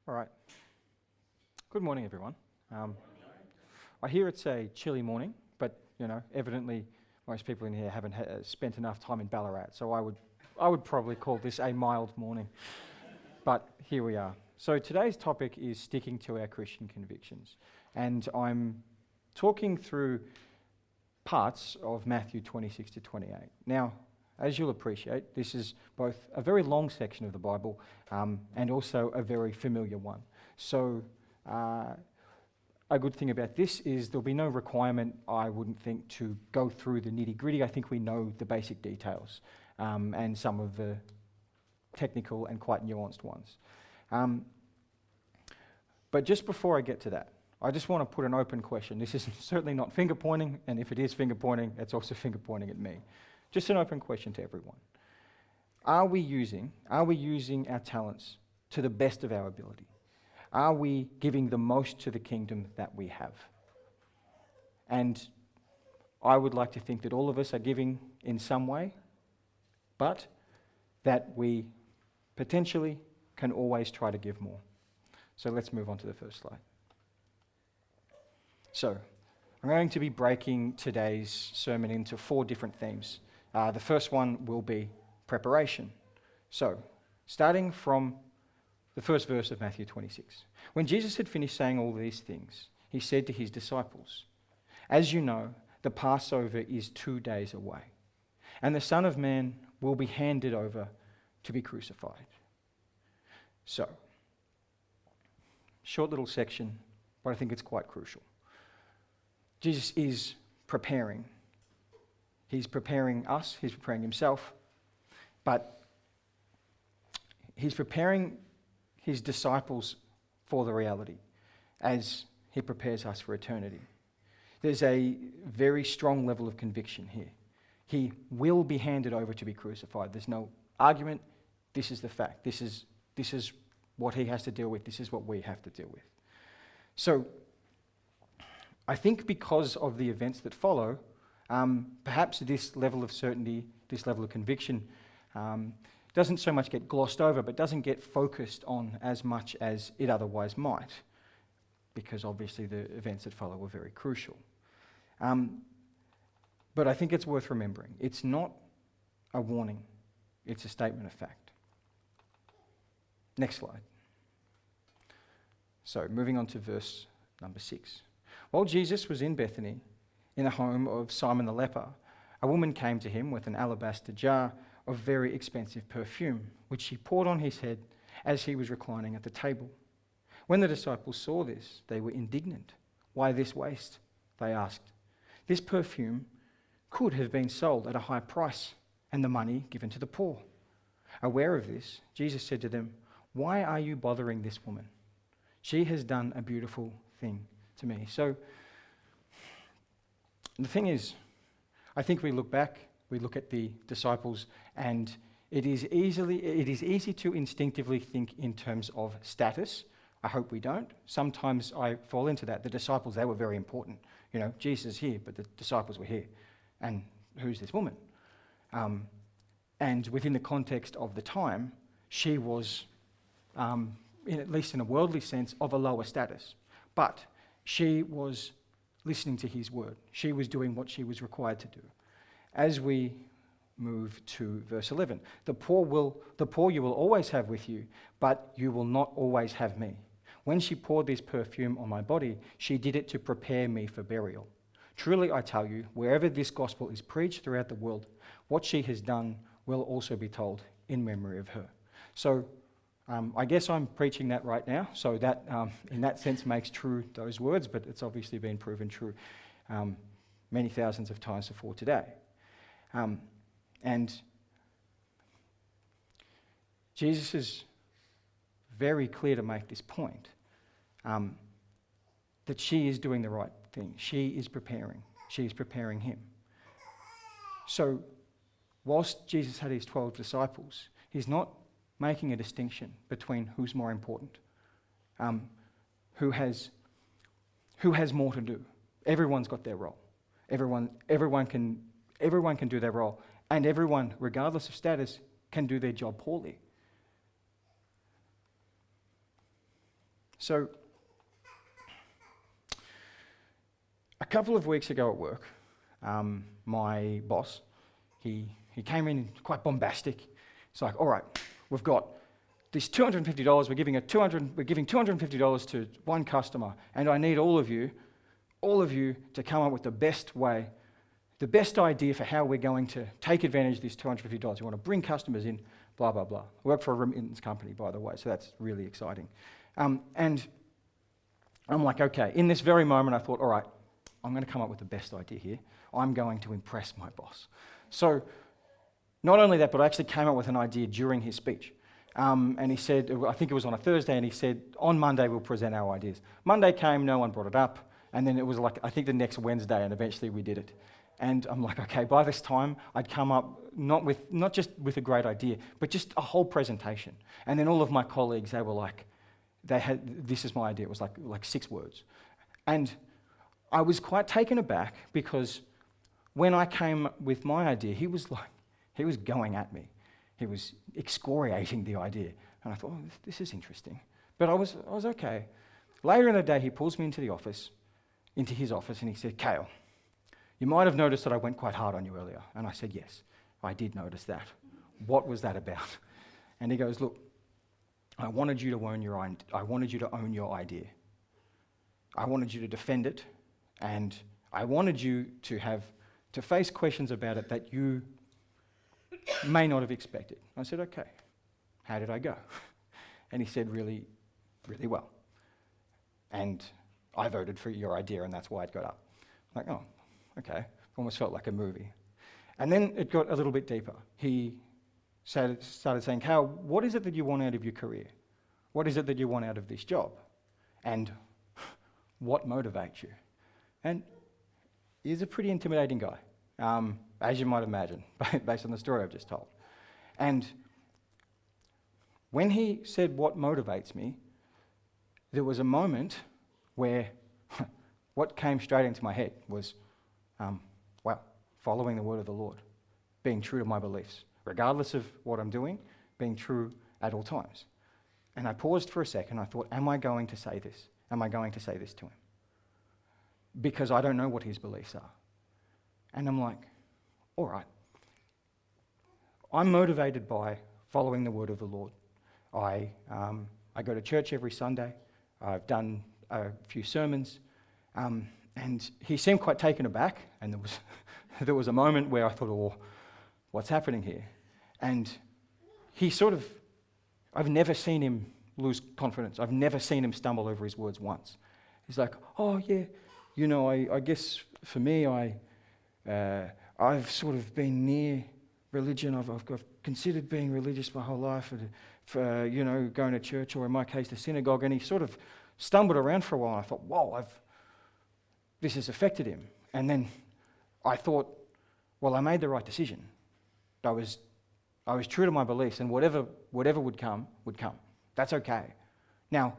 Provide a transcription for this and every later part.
All right. Good morning, everyone. I hear it's a chilly morning, but evidently most people in here haven't spent enough time in Ballarat, so I would probably call this a mild morning. But here we are. So today's topic is sticking to our Christian convictions, and I'm talking through parts of Matthew 26 to 28. Now, as you'll appreciate, this is both a very long section of the Bible and also a very familiar one. So a good thing about this is there'll be no requirement, I wouldn't think, to go through the nitty-gritty. I think we know the basic details and some of the technical and quite nuanced ones. But just before I get to that, I just want to put an open question. This is certainly not finger-pointing, and if it is finger-pointing, it's also finger-pointing at me. Just an open question to everyone. Are we using our talents to the best of our ability? Are we giving the most to the kingdom that we have? And I would like to think that all of us are giving in some way, but that we potentially can always try to give more. So let's move on to the first slide. So I'm going to be breaking today's sermon into 4 different themes. The first one will be preparation. So, starting from the first verse of Matthew 26. When Jesus had finished saying all these things, he said to his disciples, "As you know, the Passover is 2 days away, and the Son of Man will be handed over to be crucified." So, short little section, but I think it's quite crucial. Jesus is preparing. He's preparing us, he's preparing himself, but he's preparing his disciples for the reality as he prepares us for eternity. There's a very strong level of conviction here. He will be handed over to be crucified. There's no argument. This is the fact. This is what he has to deal with. This is what we have to deal with. So, I think because of the events that follow, perhaps this level of certainty, this level of conviction, doesn't so much get glossed over, but doesn't get focused on as much as it otherwise might, because obviously the events that follow were very crucial. But I think it's worth remembering. It's not a warning, it's a statement of fact. Next slide. So, moving on to verse number 6. While Jesus was in Bethany, in the home of Simon the leper, a woman came to him with an alabaster jar of very expensive perfume, which she poured on his head as he was reclining at the table. When the disciples saw this, they were indignant. "Why this waste?" they asked. "This perfume could have been sold at a high price and the money given to the poor." Aware of this, Jesus said to them, "Why are you bothering this woman? She has done a beautiful thing to me." So, the thing is, I think we look back, we look at the disciples, and it is easy to instinctively think in terms of status. I hope we don't. Sometimes I fall into that. The disciples, they were very important. Jesus is here, but the disciples were here. And who's this woman? And within the context of the time, she was, at least in a worldly sense, of a lower status. But she was listening to his word. She was doing what she was required to do. As we move to verse 11, the poor you will always have with you, but you will not always have me. When she poured this perfume on my body, she did it to prepare me for burial. Truly I tell you, wherever this gospel is preached throughout the world, what she has done will also be told in memory of her. So, I guess I'm preaching that right now, so that in that sense makes true those words, but it's obviously been proven true many thousands of times before today. And Jesus is very clear to make this point, that she is doing the right thing. She is preparing him. So, whilst Jesus had his 12 disciples, he's not making a distinction between who's more important, who has more to do. Everyone's got their role. Everyone can do their role, and everyone, regardless of status, can do their job poorly. So, a couple of weeks ago at work, my boss, he came in quite bombastic. It's like, all right, we've got this $250. We're giving $250 to one customer, and I need all of you to come up with the best way, the best idea for how we're going to take advantage of this $250. We want to bring customers in, blah, blah, blah. I work for a remittance company, by the way, so that's really exciting. And I'm like, okay, in this very moment, I thought, all right, I'm going to come up with the best idea here. I'm going to impress my boss. So not only that, but I actually came up with an idea during his speech. And he said, I think it was on a Thursday, and he said, on Monday we'll present our ideas. Monday came, no one brought it up, and then it was like, I think the next Wednesday, and eventually we did it. And I'm like, okay, by this time, I'd come up not just with a great idea, but just a whole presentation. And then all of my colleagues, they were like, this is my idea. It was like 6 words. And I was quite taken aback because when I came with my idea, he was going at me. He was excoriating the idea. And I thought, oh, this is interesting. But I was okay. Later in the day, he pulls me into his office, and he said, Cale, you might have noticed that I went quite hard on you earlier. And I said, yes, I did notice that. What was that about? And he goes, look, I wanted you to own your idea. I wanted you to defend it, and I wanted you to face questions about it that you may not have expected. I said, okay, how did I go? And he said, really, really well. And I voted for your idea, and that's why it got up. I'm like, oh, okay. Almost felt like a movie. And then it got a little bit deeper. He started saying, Cale, what is it that you want out of your career? What is it that you want out of this job? And what motivates you? And he's a pretty intimidating guy, as you might imagine, based on the story I've just told. And when he said, what motivates me, there was a moment where what came straight into my head was, following the word of the Lord, being true to my beliefs, regardless of what I'm doing, being true at all times. And I paused for a second. I thought, am I going to say this? Am I going to say this to him? Because I don't know what his beliefs are. And I'm like, all right. I'm motivated by following the word of the Lord. I go to church every Sunday. I've done a few sermons. And he seemed quite taken aback. And there was a moment where I thought, oh, what's happening here? And he I've never seen him lose confidence. I've never seen him stumble over his words once. He's like, oh yeah, I guess for me, I've sort of been near religion. I've considered being religious my whole life, for going to church, or in my case, the synagogue. And he sort of stumbled around for a while. And I thought, whoa, this has affected him. And then I thought, well, I made the right decision. I was true to my beliefs, and whatever would come, would come. That's okay. Now,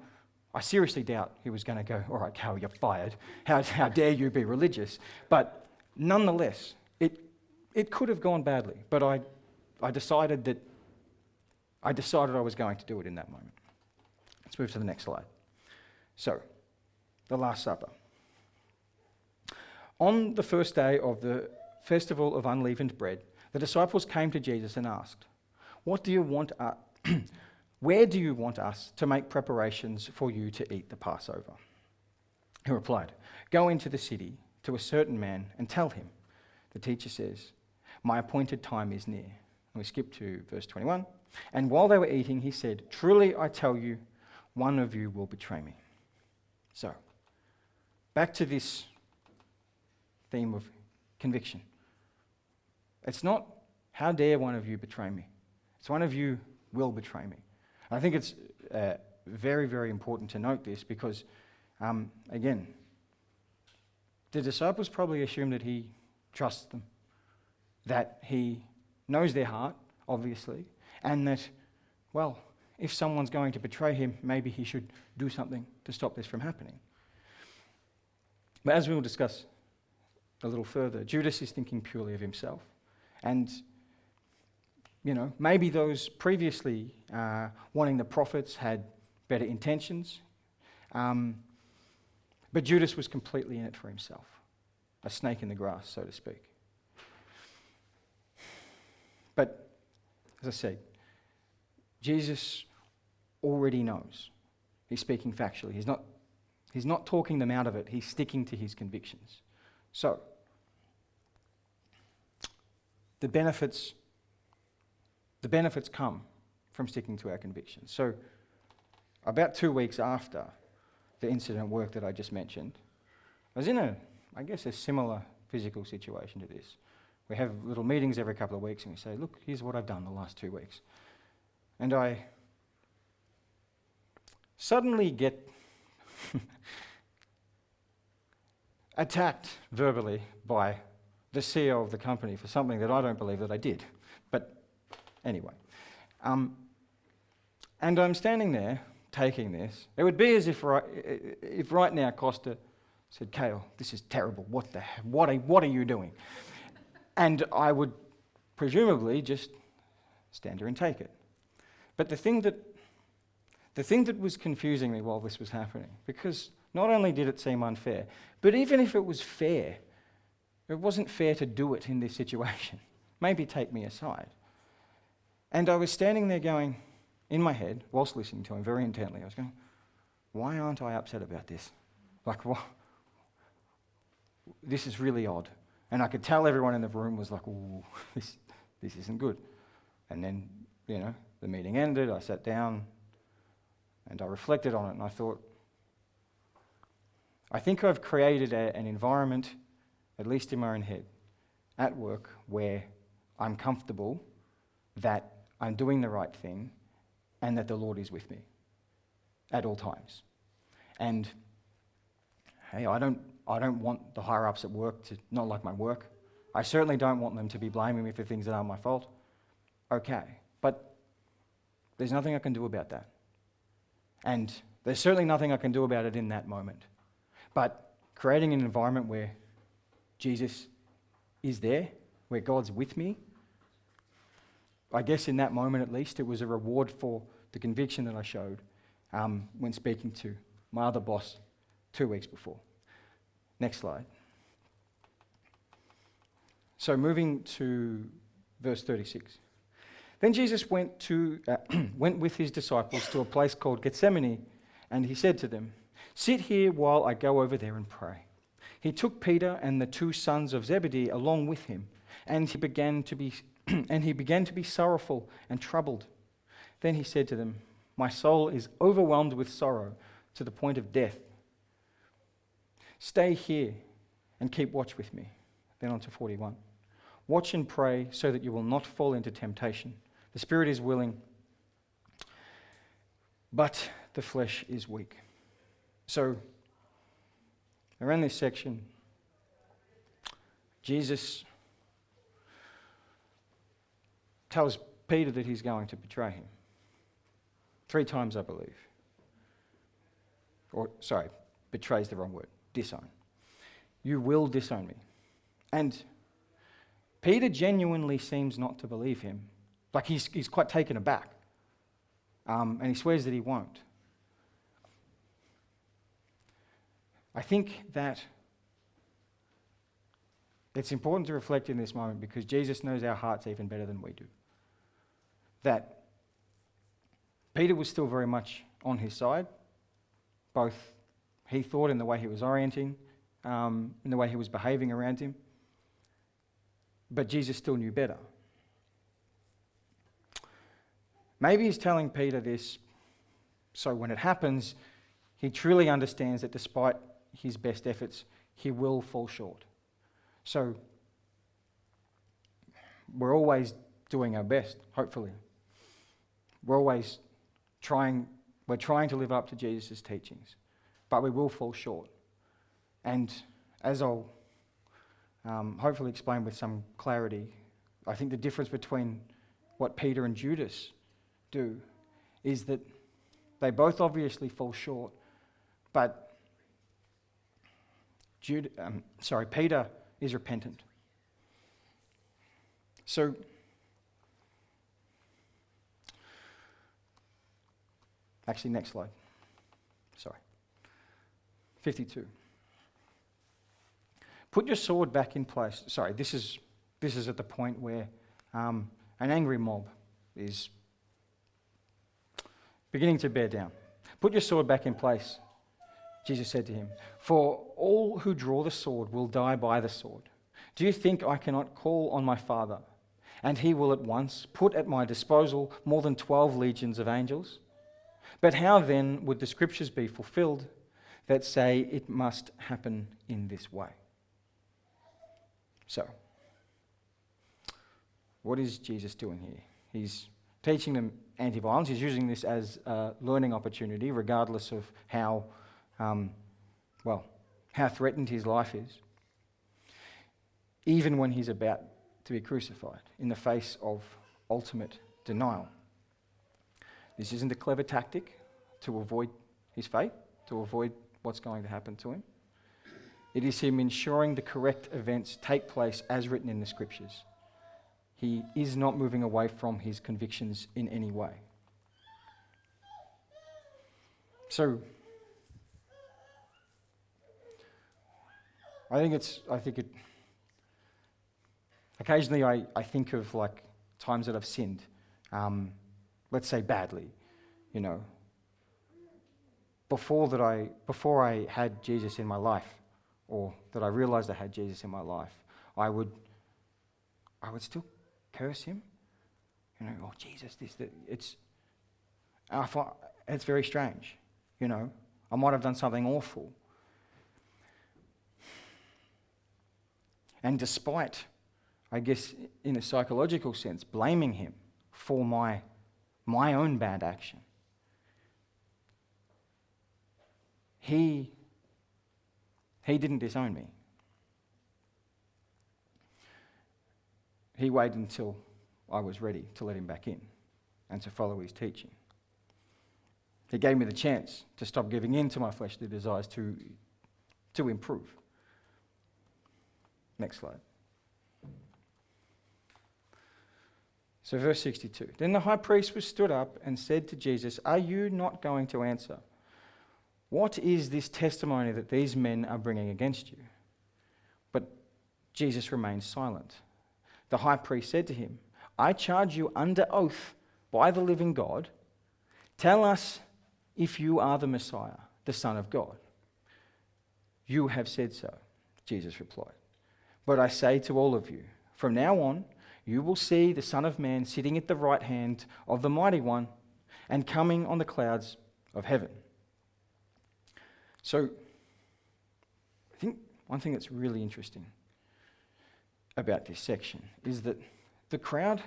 I seriously doubt he was going to go, all right, Cale, you're fired. How dare you be religious? But nonetheless, it could have gone badly. But I decided I was going to do it in that moment. Let's move to the next slide. So, the Last Supper. On the first day of the festival of unleavened bread, the disciples came to Jesus and asked, where do you want us to make preparations for you to eat the Passover? He replied, go into the city to a certain man and tell him, the teacher says, my appointed time is near. And we skip to verse 21. And while they were eating, he said, truly I tell you, one of you will betray me. So, back to this theme of conviction. It's not, how dare one of you betray me? It's one of you will betray me. And I think it's very, very important to note this because, again, the disciples probably assume that he trusts them, that he knows their heart, obviously, and that, well, if someone's going to betray him, maybe he should do something to stop this from happening. But as we will discuss a little further, Judas is thinking purely of himself. And, maybe those previously wanting the prophets had better intentions. But Judas was completely in it for himself, a snake in the grass, so to speak. But, as I said, Jesus already knows. He's speaking factually. He's not talking them out of it. He's sticking to his convictions. So, the benefits come from sticking to our convictions. So, about 2 weeks after the incident at work that I just mentioned, I was in a similar physical situation to this. We have little meetings every couple of weeks and we say, look, here's what I've done the last 2 weeks. And I suddenly get attacked verbally by the CEO of the company for something that I don't believe that I did. But anyway. And I'm standing there taking this. It would be as if right now Costa said, Cale, this is terrible. What are you doing? And I would presumably just stand there and take it. But the thing that was confusing me while this was happening, because not only did it seem unfair, but even if it was fair, it wasn't fair to do it in this situation. Maybe take me aside. And I was standing there going, in my head, whilst listening to him very intently, I was going, why aren't I upset about this? Like, what? This is really odd. And I could tell everyone in the room was like, ooh, this isn't good. And then, the meeting ended, I sat down, and I reflected on it, and I thought, I think I've created an environment, at least in my own head, at work, where I'm comfortable that I'm doing the right thing and that the Lord is with me at all times. And hey, I don't want the higher-ups at work to not like my work. I certainly don't want them to be blaming me for things that aren't my fault. Okay, but there's nothing I can do about that. And there's certainly nothing I can do about it in that moment. But creating an environment where Jesus is there, where God's with me, I guess in that moment at least, it was a reward for the conviction that I showed when speaking to my other boss 2 weeks before. Next slide. So moving to verse 36. Then Jesus went with his disciples to a place called Gethsemane, and he said to them, sit here while I go over there and pray. He took Peter and the 2 sons of Zebedee along with him, and he began to be sorrowful and troubled. Then he said to them, my soul is overwhelmed with sorrow to the point of death. Stay here and keep watch with me. Then on to 41. Watch and pray so that you will not fall into temptation. The spirit is willing, but the flesh is weak. So, around this section, Jesus tells Peter that he's going to betray him. 3 times, I believe. Betray's the wrong word. Disown. You will disown me. And Peter genuinely seems not to believe him. Like he's quite taken aback. And he swears that he won't. I think that it's important to reflect in this moment because Jesus knows our hearts even better than we do. That Peter was still very much on his side, both he thought in the way he was orienting, in the way he was behaving around him, but Jesus still knew better. Maybe he's telling Peter this so when it happens, he truly understands that despite his best efforts, he will fall short. So we're always doing our best, hopefully. We're trying to live up to Jesus' teachings, but we will fall short. And as I'll hopefully explain with some clarity, I think the difference between what Peter and Judas do is that they both obviously fall short, but Peter is repentant. So actually, next slide. Sorry. 52. Put your sword back in place. Sorry, this is at the point where an angry mob is beginning to bear down. Put your sword back in place, Jesus said to him, for all who draw the sword will die by the sword. Do you think I cannot call on my Father, and he will at once put at my disposal more than 12 legions of angels? But how then would the scriptures be fulfilled that say it must happen in this way? So, what is Jesus doing here? He's teaching them anti-violence. He's using this as a learning opportunity, regardless of how threatened his life is. Even when he's about to be crucified, in the face of ultimate denial. This isn't a clever tactic to avoid his fate, to avoid what's going to happen to him. It is him ensuring the correct events take place as written in the scriptures. He is not moving away from his convictions in any way. So, occasionally I think of like times that I've sinned, let's say badly, before I had Jesus in my life, or that I realized I had Jesus in my life, I would still curse him. Oh Jesus, this, that. It's very strange. I might have done something awful. And despite, I guess, in a psychological sense, blaming him for my own bad action, he didn't disown me. He waited until I was ready to let him back in and to follow his teaching. He gave me the chance to stop giving in to my fleshly desires, to improve. Next slide. So verse 62. Then the high priest was stood up and said to Jesus, "Are you not going to answer? What is this testimony that these men are bringing against you?" But Jesus remained silent. The high priest said to him, "I charge you under oath by the living God, tell us if you are the Messiah, the Son of God." "You have said so," Jesus replied. "But I say to all of you, from now on, you will see the Son of Man sitting at the right hand of the Mighty One and coming on the clouds of heaven." So, I think one thing that's really interesting about this section is that the crowd,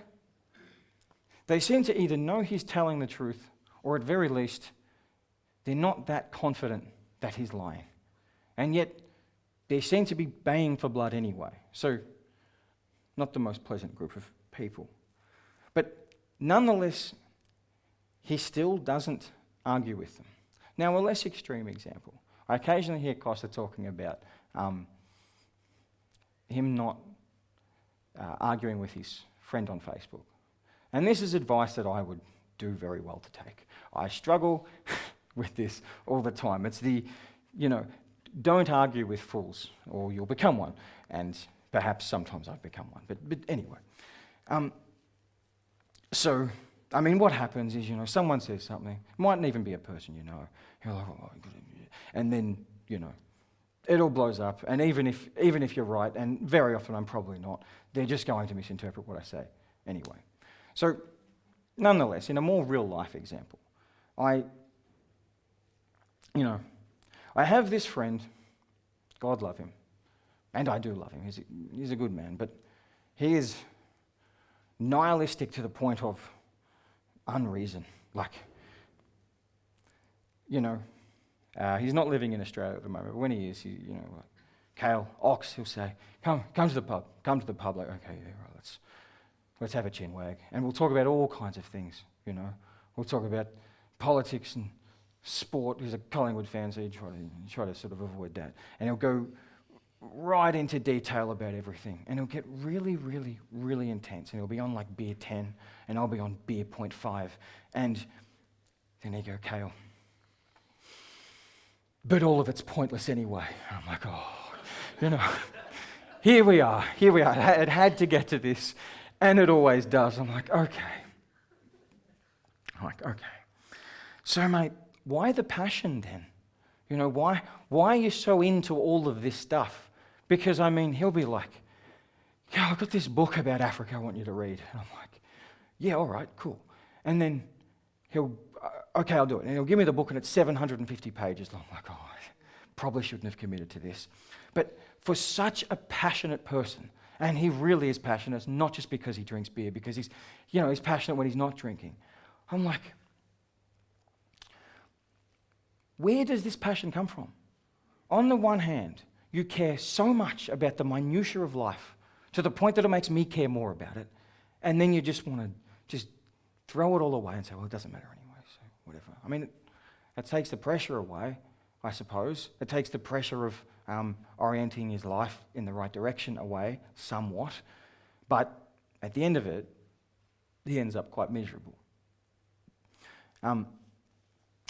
they seem to either know he's telling the truth, or at very least, they're not that confident that he's lying. And yet, they seem to be baying for blood anyway. So, not the most pleasant group of people. But nonetheless, he still doesn't argue with them. Now, a less extreme example. I occasionally hear Costa talking about him not arguing with his friend on Facebook. And this is advice that I would do very well to take. I struggle with this all the time. It's don't argue with fools or you'll become one. And perhaps sometimes I've become one. But anyway. What happens is, someone says something, mightn't even be a person you know. You're like, "Oh, and then, it all blows up. And even if you're right, and very often I'm probably not, they're just going to misinterpret what I say anyway. So, nonetheless, in a more real life example, I have this friend, God love him, and I do love him, he's a good man, but he is nihilistic to the point of unreason. He's not living in Australia at the moment, but when he is, Cale, Ox, he'll say, come to the pub. Like, okay, yeah, right, let's have a chin wag. And we'll talk about all kinds of things, We'll talk about politics and sport. He's a Collingwood fan, so you try to sort of avoid that. And he'll go right into detail about everything. And he'll get really, really, really intense. And he'll be on like beer 10, and I'll be on beer 0.5. And then he'll go, "Cale, but all of it's pointless anyway. I'm like, here we are. It had to get to this, and it always does. I'm like, okay. So, mate, why the passion then? Why are you so into all of this stuff? Because, he'll be like, yeah, I've got this book about Africa I want you to read. And I'm like, yeah, all right, cool. And then okay, I'll do it. And he'll give me the book and it's 750 pages long. I'm like, I probably shouldn't have committed to this. But for such a passionate person, and he really is passionate, it's not just because he drinks beer, because he's passionate when he's not drinking. I'm like, where does this passion come from? On the one hand, you care so much about the minutiae of life to the point that it makes me care more about it. And then you just want to just throw it all away and say, well, it doesn't matter anyway, so whatever. It takes the pressure away, I suppose. It takes the pressure of orienting his life in the right direction away somewhat. But at the end of it, he ends up quite miserable.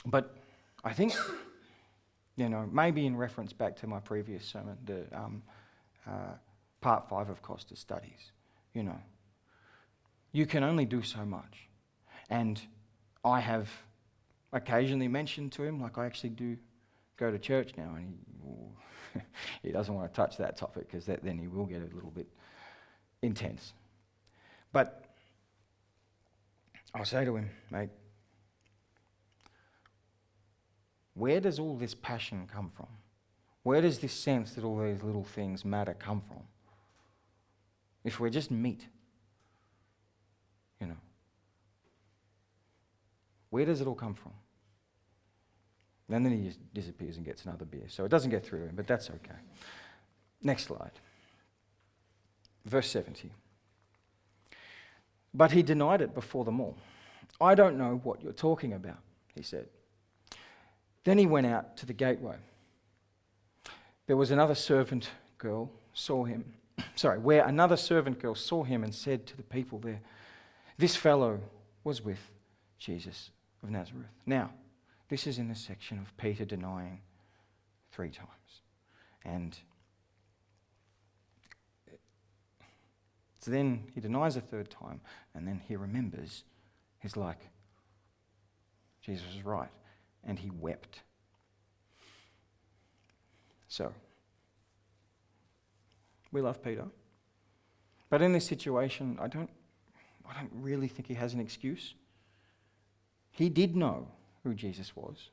But I think, maybe in reference back to my previous sermon, the part 5 of Costa's studies, you can only do so much. And I have occasionally mentioned to him, like I actually do go to church now, and he doesn't want to touch that topic because then he will get a little bit intense. But I'll say to him, mate, where does all this passion come from? Where does this sense that all these little things matter come from? If we're just meat, where does it all come from? And then he just disappears and gets another beer. So it doesn't get through to him, but that's okay. Next slide. Verse 70. But he denied it before them all. I don't know what you're talking about, he said. Then he went out to the gateway. There was another servant girl where another servant girl saw him and said to the people there, this fellow was with Jesus of Nazareth. Now, this is in the section of Peter denying 3 times. And so then he denies a 3rd time, and then he remembers. He's like, Jesus was right. And he wept. So, we love Peter. But in this situation, I don't really think he has an excuse. He did know who Jesus was.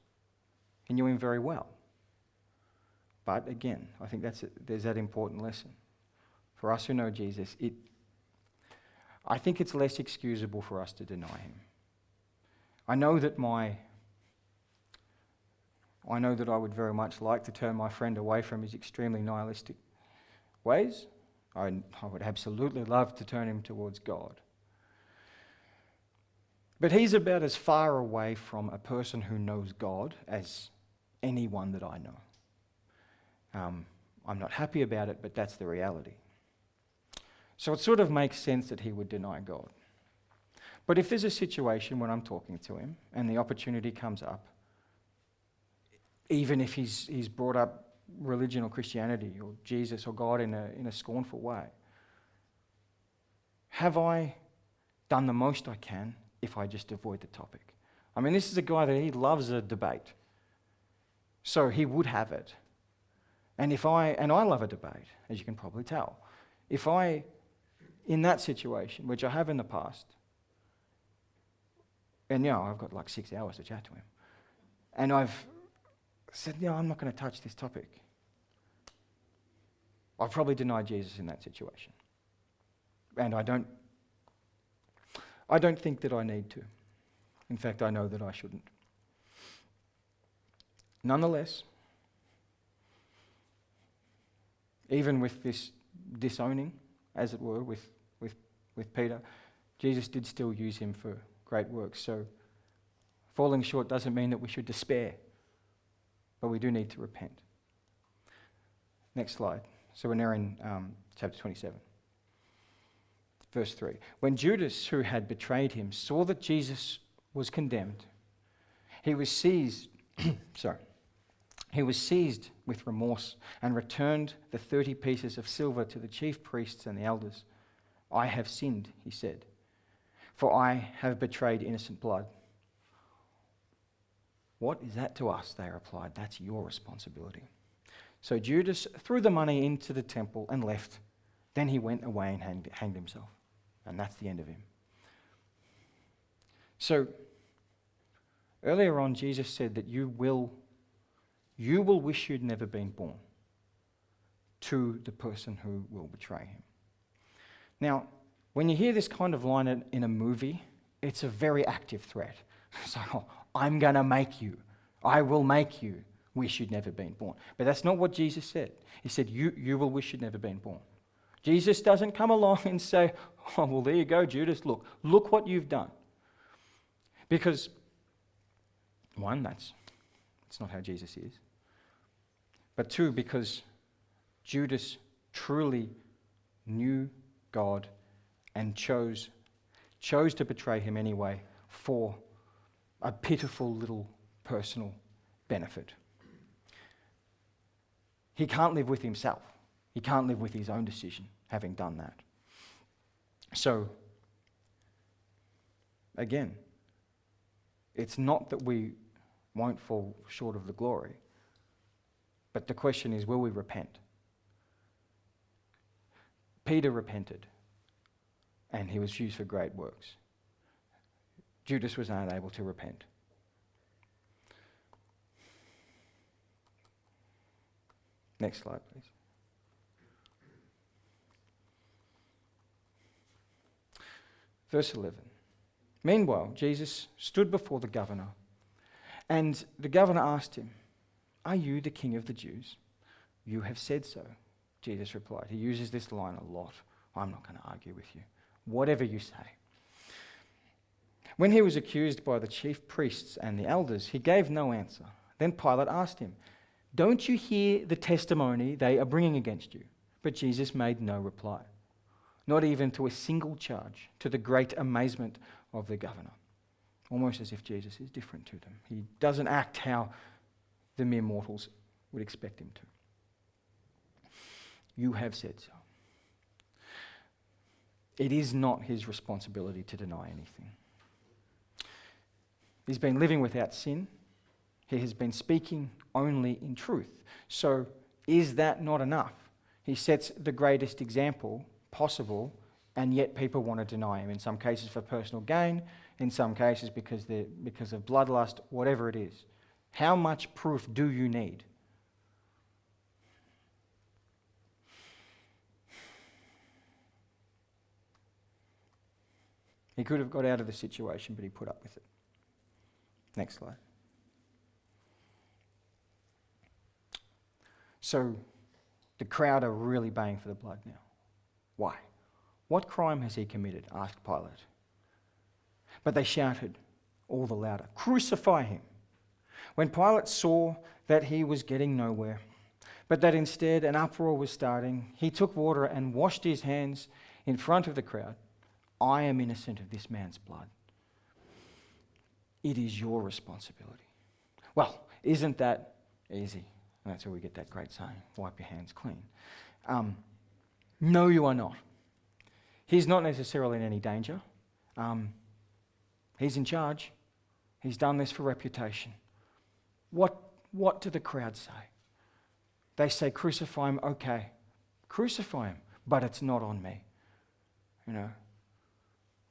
He knew him very well. But again, I think there's that important lesson. For us who know Jesus, I think it's less excusable for us to deny him. I know that I would very much like to turn my friend away from his extremely nihilistic ways. I would absolutely love to turn him towards God. But he's about as far away from a person who knows God as anyone that I know. I'm not happy about it, but that's the reality. So it sort of makes sense that he would deny God. But if there's a situation when I'm talking to him and the opportunity comes up, even if he's brought up religion or Christianity or Jesus or God in a scornful way, have I done the most I can if I just avoid the topic? This is a guy that he loves a debate, so he would have it. And I love a debate, as you can probably tell. If I, in that situation, which I have in the past, and I've got like 6 hours to chat to him, and I've said, I'm not going to touch this topic, I'll probably deny Jesus in that situation. And I don't think that I need to. In fact, I know that I shouldn't. Nonetheless, even with this disowning, as it were, with Peter, Jesus did still use him for great works. So falling short doesn't mean that we should despair, but we do need to repent. Next slide. So we're now in chapter 27. Verse 3. When Judas, who had betrayed him, saw that Jesus was condemned, he was seized He was seized with remorse and returned the 30 pieces of silver to the chief priests and the elders. "I have sinned," he said, "for I have betrayed innocent blood." "What is that to us?" they replied. "That's your responsibility." So Judas threw the money into the temple and left. Then he went away and hanged himself. And that's the end of him. So earlier on, Jesus said that you will wish you'd never been born, to the person who will betray him. Now, when you hear this kind of line in a movie, it's a very active threat. It's like, "Oh, I'm going to make you. I will make you wish you'd never been born." But that's not what Jesus said. He said, you will wish you'd never been born. Jesus doesn't come along and say, "Oh, well, there you go, Judas. Look what you've done." Because, one, that's not how Jesus is. But two, because Judas truly knew God and chose to betray him anyway for a pitiful little personal benefit. He can't live with himself. He can't live with his own decision, having done that. So, again, it's not that we won't fall short of the glory, but the question is, will we repent? Peter repented, and he was used for great works. Judas was unable to repent. Next slide, please. Verse 11. Meanwhile, Jesus stood before the governor, and the governor asked him, "Are you the king of the Jews?" "You have said so," Jesus replied. He uses this line a lot. "I'm not going to argue with you. Whatever you say." When he was accused by the chief priests and the elders, he gave no answer. Then Pilate asked him, "Don't you hear the testimony they are bringing against you?" But Jesus made no reply, not even to a single charge, to the great amazement of the governor. Almost as if Jesus is different to them. He doesn't act how the mere mortals would expect him to. "You have said so." It is not his responsibility to deny anything. He's been living without sin. He has been speaking only in truth. So is that not enough? He sets the greatest example possible, and yet people want to deny him, in some cases for personal gain, in some cases because of bloodlust, whatever it is. How much proof do you need? He could have got out of the situation, but he put up with it. Next slide. So the crowd are really baying for the blood now. Why? "What crime has he committed?" asked Pilate. But they shouted all the louder, "Crucify him!" When Pilate saw that he was getting nowhere, but that instead an uproar was starting, he took water and washed his hands in front of the crowd. "I am innocent of this man's blood. It is your responsibility." Well, isn't that easy? And that's where we get that great saying, "Wipe your hands clean." No, you are not. He's not necessarily in any danger. He's in charge. He's done this for reputation. What do the crowd say? They say, "Crucify him." Okay, crucify him, but it's not on me. You know,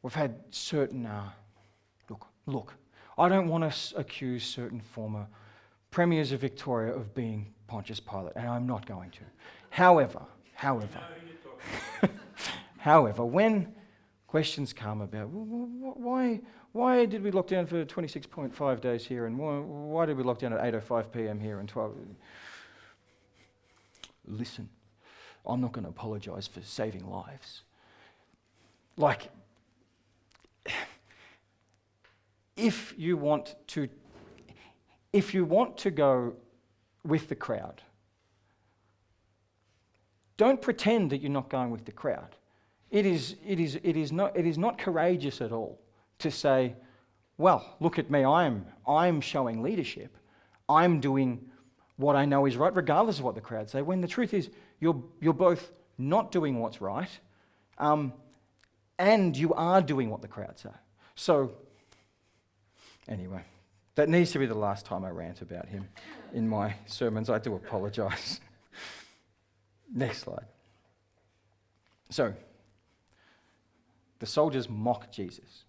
we've had certain, look, I don't want to accuse certain former premiers of Victoria of being Pontius Pilate, and I'm not going to. However, when questions come about, why did we lock down for 26.5 days here, and why did we lock down at 8:05 p.m. here and 12? Listen, I'm not going to apologise for saving lives. Like, if you want to go with the crowd, don't pretend that you're not going with the crowd. It is not courageous at all to say, "Well, look at me, I'm showing leadership. I'm doing what I know is right, regardless of what the crowd say, when the truth is you're both not doing what's right, and you are doing what the crowd say. So, anyway, that needs to be the last time I rant about him in my sermons. I do apologise. Next slide. So, the soldiers mock Jesus.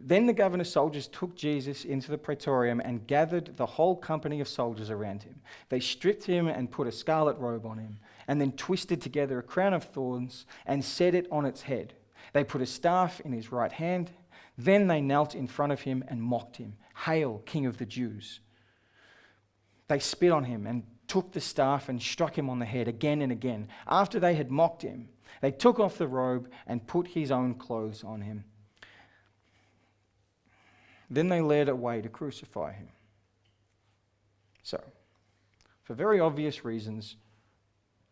Then the governor's soldiers took Jesus into the praetorium and gathered the whole company of soldiers around him. They stripped him and put a scarlet robe on him, and then twisted together a crown of thorns and set it on its head. They put a staff in his right hand. Then they knelt in front of him and mocked him. "Hail, King of the Jews." They spit on him and took the staff and struck him on the head again and again. After they had mocked him, they took off the robe and put his own clothes on him. Then they led away to crucify him. So, for very obvious reasons,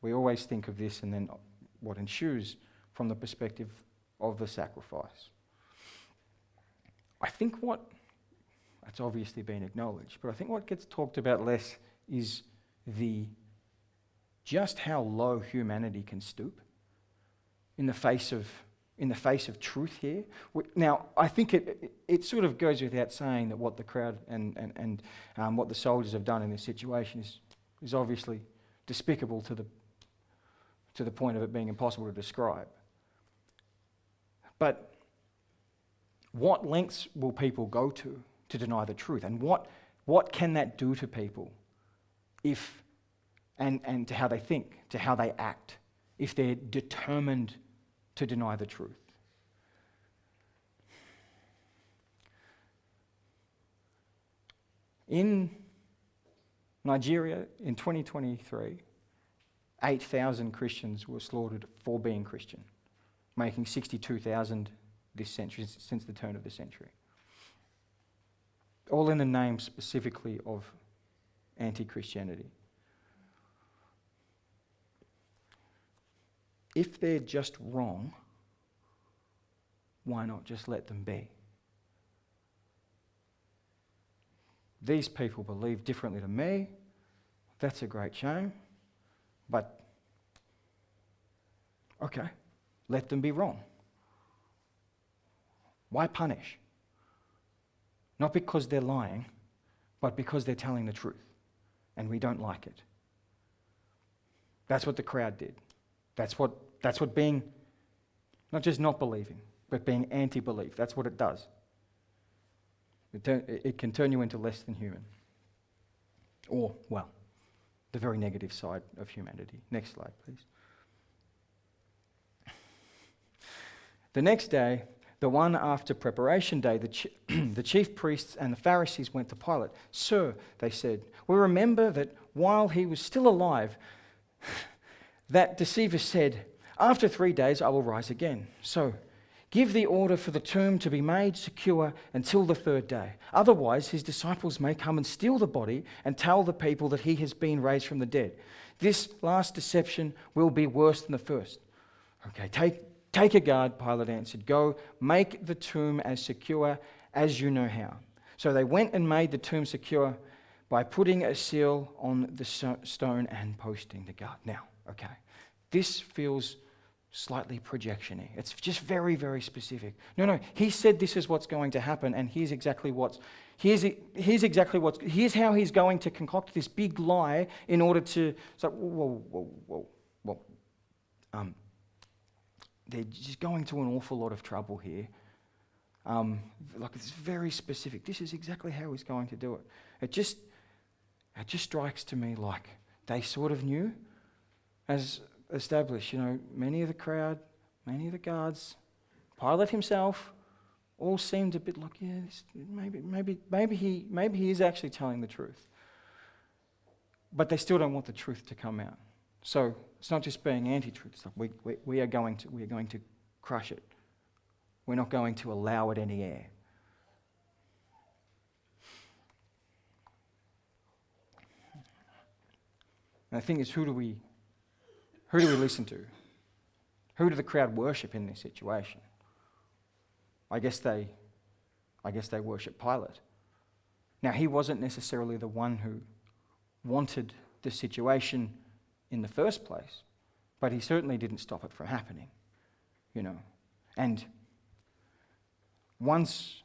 we always think of this and then what ensues from the perspective of the sacrifice. I think that's obviously been acknowledged, but I think what gets talked about less is just how low humanity can stoop in the face of truth here. Now, I think it sort of goes without saying that what the crowd and what the soldiers have done in this situation is obviously despicable to the point of it being impossible to describe. But what lengths will people go to deny the truth? And what can that do to people and to how they think, to how they act, if they're determined to deny the truth? In Nigeria, in 2023, 8,000 Christians were slaughtered for being Christian, making 62,000 this century, since the turn of the century. All in the name specifically of anti-Christianity. If they're just wrong, why not just let them be? These people believe differently to me. That's a great shame. But, okay, let them be wrong. Why punish? Not because they're lying, but because they're telling the truth. And we don't like it. That's what the crowd did. That's what being, not just not believing, but being anti-belief, that's what it does. It can turn you into less than human. Or, well, the very negative side of humanity. Next slide, please. The next day, the one after preparation day, the chief priests and the Pharisees went to Pilate. "Sir," they said, "we remember that while he was still alive, that deceiver said, 'After 3 days I will rise again.' So give the order for the tomb to be made secure until the 3rd day. Otherwise his disciples may come and steal the body and tell the people that he has been raised from the dead. This last deception will be worse than the first." "Okay, take a guard," Pilate answered. "Go, make the tomb as secure as you know how." So they went and made the tomb secure by putting a seal on the stone and posting the guard. Now, okay, this feels slightly projection-y. It's just very, very specific. No, he said this is what's going to happen, and here's how he's going to concoct this big lie in order to. So, whoa. They're just going to an awful lot of trouble here. It's very specific. This is exactly how he's going to do it. It just strikes to me like they sort of knew, as established. Many of the crowd, many of the guards, Pilate himself, all seemed a bit like, maybe he is actually telling the truth. But they still don't want the truth to come out. So it's not just being anti-truth. It's like we are going to crush it. We're not going to allow it any air. And the thing is, who do we listen to? Who do the crowd worship in this situation? I guess they worship Pilate. Now, he wasn't necessarily the one wanted the situation in the first place, but he certainly didn't stop it from happening, you know. And once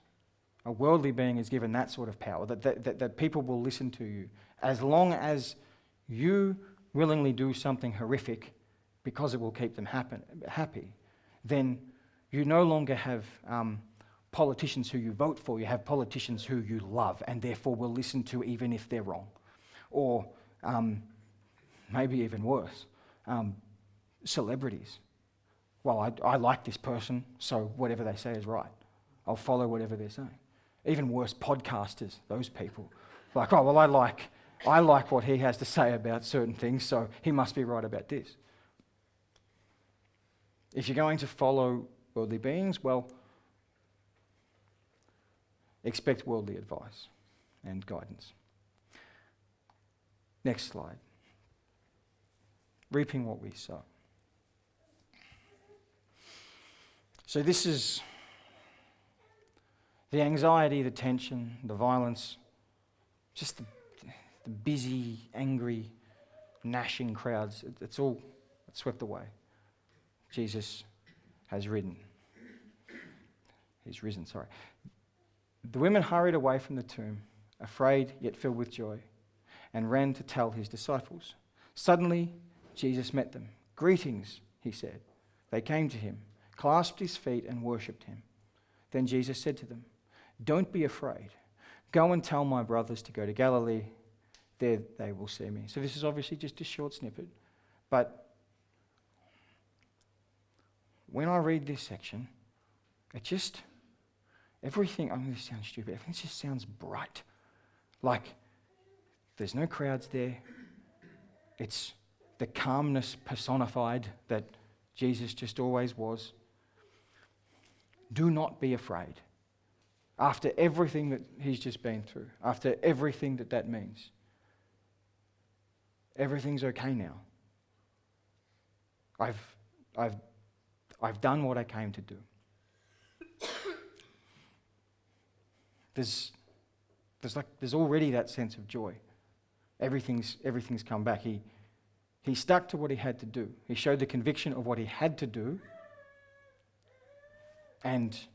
a worldly being is given that sort of power, that people will listen to you, as long as you willingly do something horrific because it will keep them happy, then you no longer have politicians who you vote for. You have politicians who you love and therefore will listen to even if they're wrong. Or maybe even worse, celebrities. Well, I like this person, so whatever they say is right. I'll follow whatever they're saying. Even worse, podcasters, those people. Like, oh, well, I like what he has to say about certain things, so he must be right about this. If you're going to follow worldly beings, well, expect worldly advice and guidance. Next slide. Reaping what we sow. So this is the anxiety, the tension, the violence, just the busy, angry, gnashing crowds. It's all swept away. Jesus has risen. He's risen, sorry. The women hurried away from the tomb, afraid yet filled with joy, and ran to tell his disciples. Suddenly, Jesus met them. "Greetings," he said. They came to him, clasped his feet, and worshipped him. Then Jesus said to them, "Don't be afraid. Go and tell my brothers to go to Galilee. There they will see me." So this is obviously just a short snippet, but when I read this section, everything, I'm going to sound stupid, everything just sounds bright. Like, there's no crowds there. It's the calmness personified that Jesus just always was. Do not be afraid. After everything that he's just been through, after everything that means, everything's okay now. I've done what I came to do. There's already that sense of joy. Everything's come back. He stuck to what he had to do. He showed the conviction of what he had to do, and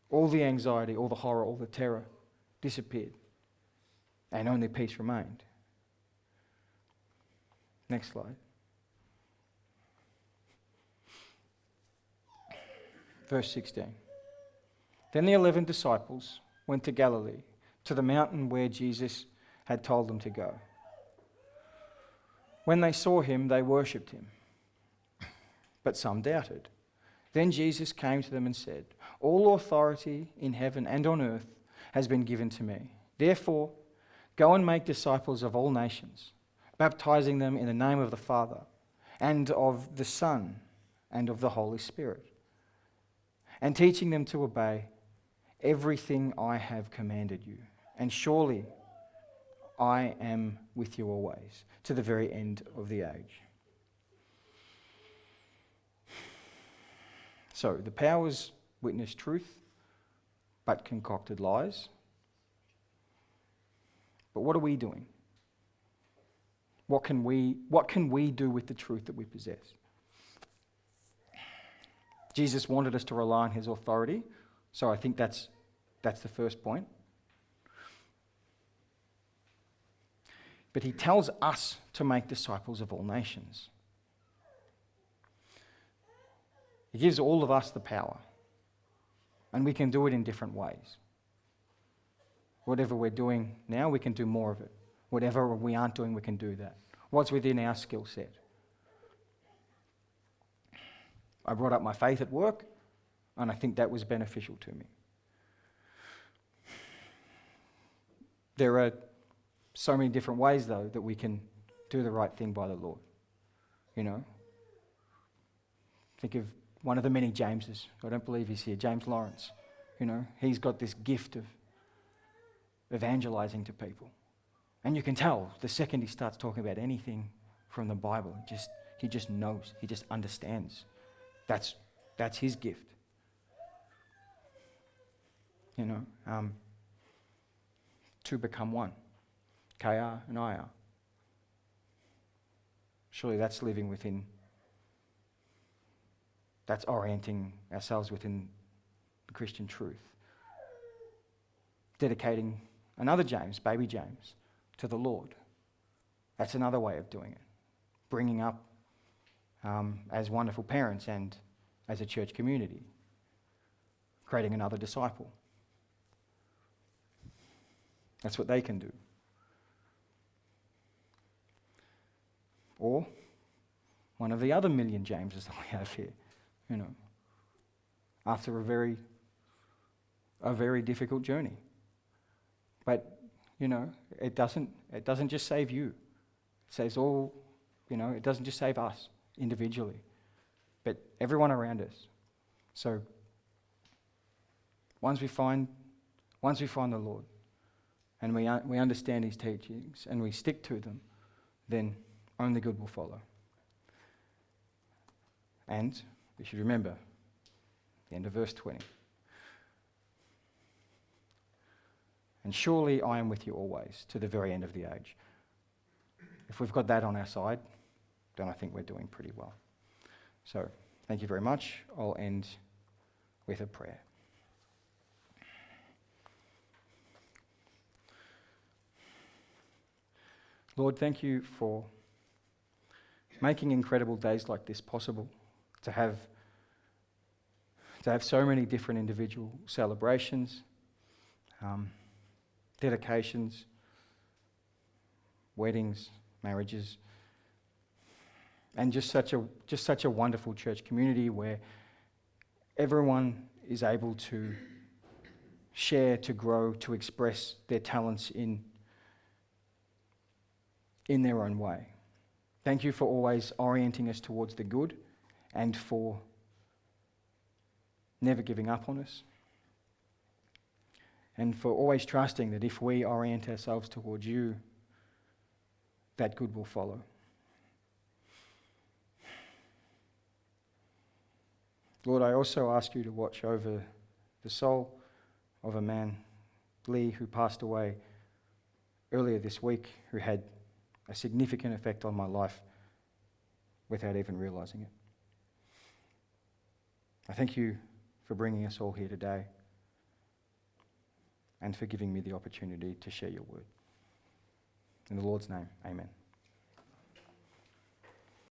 all the anxiety, all the horror, all the terror disappeared, and only peace remained. Next slide. Verse 16. Then the 11 disciples went to Galilee, to the mountain where Jesus had told them to go. When they saw him, they worshipped him, but some doubted. Then Jesus came to them and said, "All authority in heaven and on earth has been given to me. Therefore, go and make disciples of all nations, baptizing them in the name of the Father, and of the Son, and of the Holy Spirit, and teaching them to obey everything I have commanded you. And surely I am with you always, to the very end of the age." So, the powers witnessed truth, but concocted lies. But what are we doing? What can we do with the truth that we possess? Jesus wanted us to rely on his authority, so I think that's the first point. But he tells us to make disciples of all nations. He gives all of us the power, and we can do it in different ways. Whatever we're doing now, we can do more of it. Whatever we aren't doing, we can do that. What's within our skill set? I brought up my faith at work, and I think that was beneficial to me. There are so many different ways, though, that we can do the right thing by the Lord. You know? Think of one of the many Jameses. I don't believe he's here. James Lawrence. You know, he's got this gift of evangelizing to people. And you can tell the second he starts talking about anything from the Bible, he just knows, he just understands. That's his gift. You know, two become one. Cale and I are. Surely that's living within, that's orienting ourselves within the Christian truth. Dedicating another James, baby James, to the Lord. That's another way of doing it. Bringing up as wonderful parents and as a church community. Creating another disciple. That's what they can do. Or one of the other million Jameses that we have here, after a very difficult journey. But, it doesn't just save you. It saves all, it doesn't just save us individually, but everyone around us. So, once we find the Lord, and we understand His teachings, and we stick to them, then only good will follow. And we should remember the end of verse 20. And surely I am with you always, to the very end of the age. If we've got that on our side, then I think we're doing pretty well. So, thank you very much. I'll end with a prayer. Lord, thank you for making incredible days like this possible, to have so many different individual celebrations, dedications, weddings, marriages, and just such a wonderful church community where everyone is able to share, to grow, to express their talents in their own way. Thank you for always orienting us towards the good and for never giving up on us. And for always trusting that if we orient ourselves towards you, that good will follow. Lord, I also ask you to watch over the soul of a man, Lee, who passed away earlier this week, who had a significant effect on my life without even realizing it. I thank you for bringing us all here today and for giving me the opportunity to share your word. In the Lord's name, amen.